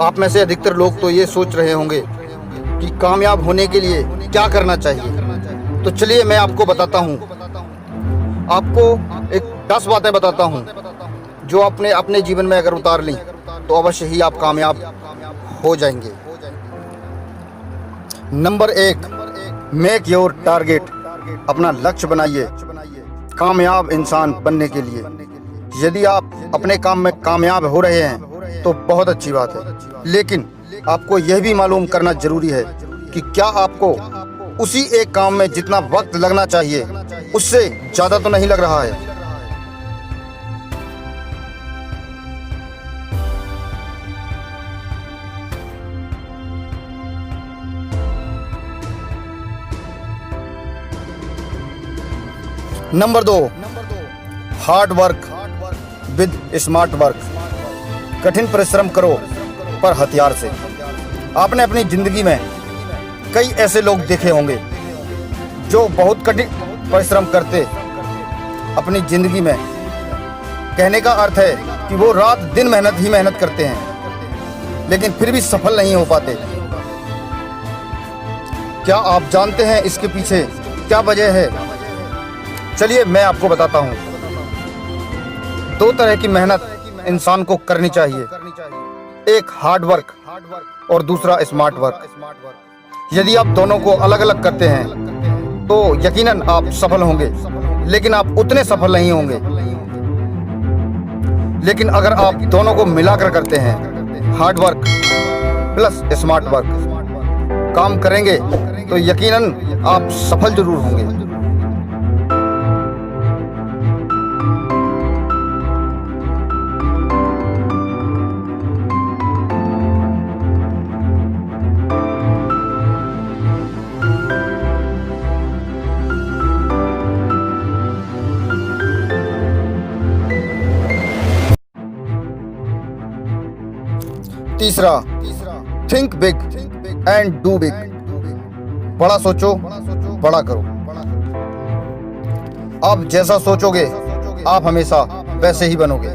आप में से अधिकतर लोग तो ये सोच रहे होंगे कि कामयाब होने के लिए क्या करना चाहिए। तो चलिए मैं आपको बताता हूँ। आपको एक 10 बातें बताता हूँ जो आपने अपने जीवन में अगर उतार ली तो अवश्य ही आप कामयाब हो जाएंगे। Number 1, make your target. अपना लक्ष्य बनाइए कामयाब इंसान बनने के लिए। यदि आप अपने काम में कामयाब हो रहे हैं तो बहुत अच्छी बात है, लेकिन आपको यह भी मालूम करना जरूरी है कि क्या आपको उसी एक काम में जितना वक्त लगना चाहिए उससे ज़्यादा तो नहीं लग रहा है। Number 2, hard work with smart work. कठिन परिश्रम करो पर हथियार से। आपने अपनी जिंदगी में कई ऐसे लोग देखे होंगे जो बहुत कठिन परिश्रम करते अपनी जिंदगी में। कहने का अर्थ है कि वो रात दिन मेहनत करते हैं लेकिन फिर भी सफल नहीं हो पाते। क्या आप जानते हैं इसके पीछे क्या वजह है? चलिए मैं आपको बताता हूँ। 2 तरह की मेहनत इंसान को करनी चाहिए, एक हार्ड वर्क और दूसरा स्मार्ट वर्क। यदि आप दोनों को अलग अलग करते हैं तो यकीनन आप सफल होंगे, लेकिन आप उतने सफल नहीं होंगे। लेकिन अगर आप दोनों को मिलाकर करते हैं, hard work plus smart work, काम करेंगे तो यकीनन आप सफल जरूर होंगे। तीसरा, think big and do big. बड़ा सोचो, बड़ा करो। आप जैसा सोचोगे आप हमेशा वैसे ही बनोगे।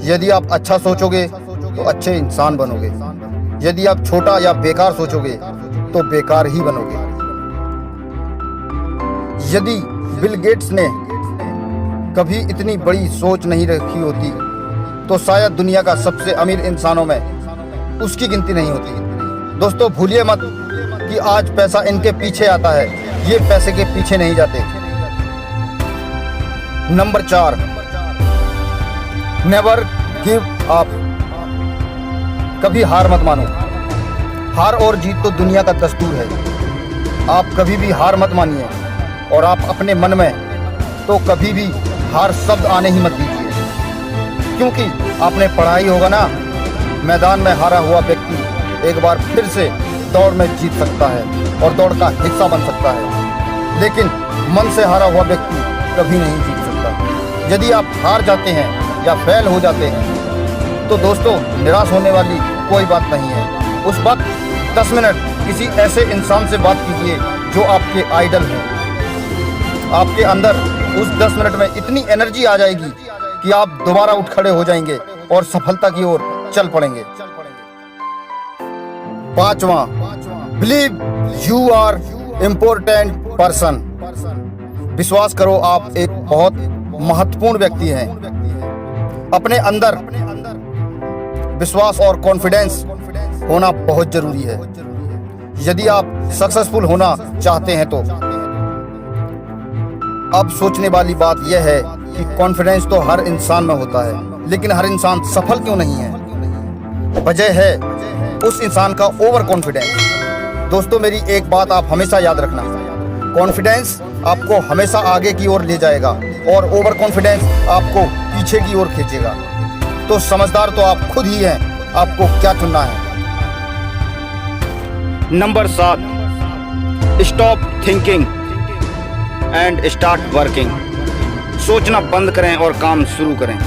यदि आप अच्छा सोचोगे तो अच्छे इंसान बनोगे। यदि आप छोटा या बेकार सोचोगे तो बेकार ही बनोगे। यदि बिल गेट्स ने कभी इतनी बड़ी सोच नहीं रखी होती तो शायद दुनिया का सबसे अमीर इंसानों में उसकी गिनती नहीं होती। दोस्तों भूलिए मत कि आज पैसा इनके पीछे आता है, ये पैसे के पीछे नहीं जाते। Number 4, never give up. कभी हार मत मानो। हार और जीत तो दुनिया का दस्तूर है। आप कभी भी हार मत मानिए और आप अपने मन में तो कभी भी हार शब्द आने ही मत दीजिए, क्योंकि आपने पढ़ा ही होगा ना, मैदान में हारा हुआ व्यक्ति एक बार फिर से दौड़ में जीत सकता है और दौड़ का हिस्सा बन सकता है, लेकिन मन से हारा हुआ व्यक्ति कभी नहीं जीत सकता। यदि आप हार जाते हैं या फेल हो जाते हैं तो दोस्तों निराश होने वाली कोई बात नहीं है। उस वक्त 10 मिनट किसी ऐसे इंसान से बात कीजिए जो आपके आइडल हैं। आपके अंदर उस 10 मिनट में इतनी एनर्जी आ जाएगी कि आप दोबारा उठ खड़े हो जाएंगे और सफलता की ओर चल पड़ेंगे। 5वां, believe you are important person. विश्वास करो आप एक बहुत महत्वपूर्ण व्यक्ति हैं। अपने अंदर विश्वास और कॉन्फिडेंस होना बहुत जरूरी है यदि आप सक्सेसफुल होना चाहते हैं। तो अब सोचने वाली बात यह है कि कॉन्फिडेंस तो हर इंसान में होता है, लेकिन हर इंसान सफल क्यों नहीं है? वजह है उस इंसान का ओवर कॉन्फिडेंस। दोस्तों मेरी एक बात आप हमेशा याद रखना, कॉन्फिडेंस आपको हमेशा आगे की ओर ले जाएगा और ओवर कॉन्फिडेंस आपको पीछे की ओर खींचेगा। तो समझदार तो आप खुद ही हैं, आपको क्या चुनना है। Number 7, stop thinking and start working. सोचना बंद करें और काम शुरू करें।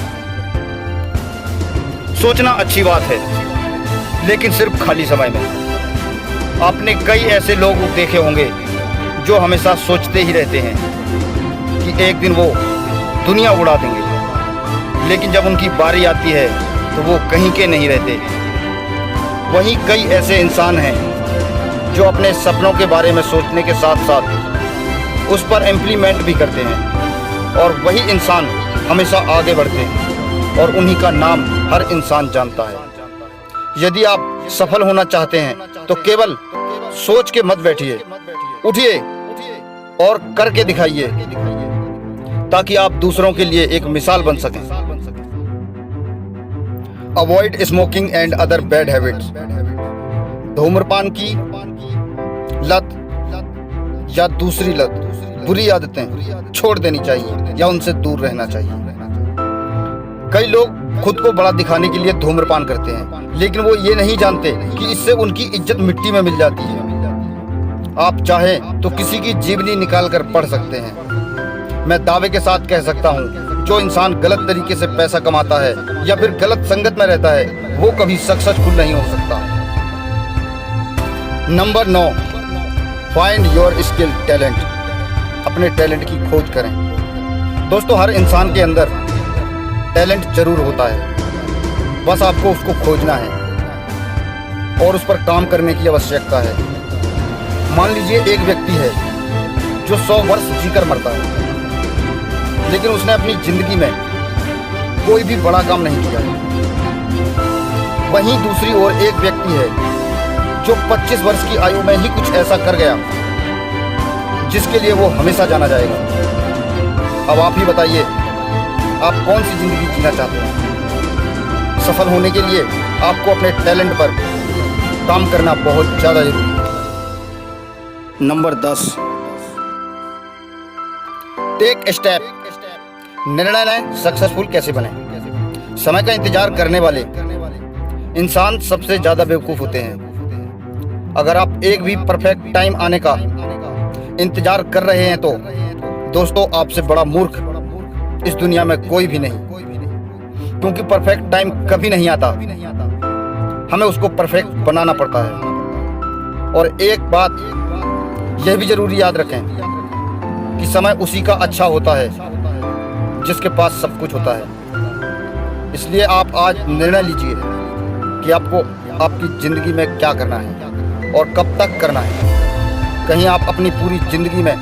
सोचना अच्छी बात है, लेकिन सिर्फ खाली समय में। आपने कई ऐसे लोग देखे होंगे जो हमेशा सोचते ही रहते हैं कि एक दिन वो दुनिया उड़ा देंगे, लेकिन जब उनकी बारी आती है तो वो कहीं के नहीं रहते। वहीं कई ऐसे इंसान हैं जो अपने सपनों के बारे में सोचने के साथ साथ उस पर इम्प्लीमेंट भी करते हैं, और वही इंसान हमेशा आगे बढ़ते हैं और उन्हीं का नाम हर इंसान जानता है। यदि आप सफल होना चाहते हैं तो केवल सोच के मत बैठिए, उठिए और करके दिखाइए, ताकि आप दूसरों के लिए एक मिसाल बन सकें। Avoid smoking and other bad habits. धूम्रपान की लत या दूसरी लत, बुरी आदतें छोड़ देनी चाहिए या उनसे दूर रहना चाहिए। कई लोग खुद को बड़ा दिखाने के लिए धूम्रपान करते हैं, लेकिन वो ये नहीं जानते कि इससे उनकी इज्जत मिट्टी में मिल जाती है। आप चाहें तो किसी की जीवनी निकाल कर पढ़ सकते हैं। मैं दावे के साथ कह सकता हूं, जो इंसान गलत तरीके से पैसा कमाता है या फिर गलत संगत में रहता है, वो कभी सक्सेसफुल नहीं हो सकता। Number 9, find your skill talent. अपने टैलेंट की खोज करें। दोस्तों, हर इंसान के अंदर टैलेंट जरूर होता है, बस आपको उसको खोजना है और उस पर काम करने की आवश्यकता है। मान लीजिए एक व्यक्ति है जो 100 वर्ष जीकर मरता है, लेकिन उसने अपनी जिंदगी में कोई भी बड़ा काम नहीं किया। वहीं दूसरी ओर एक व्यक्ति है जो 25 वर्ष की आयु में ही कुछ ऐसा कर गया जिसके लिए वो हमेशा जाना जाएगा। अब आप ही बताइए, आप कौन सी जिंदगी जीना चाहते हैं? सफल होने के लिए आपको अपने टैलेंट पर काम करना बहुत ज़्यादा जरूरी है। Number 10, take step. निर्णय लें, सक्सेसफुल कैसे बने। समय का इंतजार करने वाले इंसान सबसे ज़्यादा बेवकूफ़ होते हैं। अगर आप एक भी परफेक्ट टाइम आने का इंतजार कर रहे हैं तो दोस्तों, आपसे बड़ा मूर्ख इस दुनिया में कोई भी नहीं, क्योंकि परफेक्ट टाइम कभी नहीं आता, हमें उसको परफेक्ट बनाना पड़ता है। और एक बात यह भी जरूरी याद रखें कि समय उसी का अच्छा होता है जिसके पास सब कुछ होता है। इसलिए आप आज निर्णय लीजिए कि आपको आपकी ज़िंदगी में क्या करना है और कब तक करना है। कहीं आप अपनी पूरी ज़िंदगी में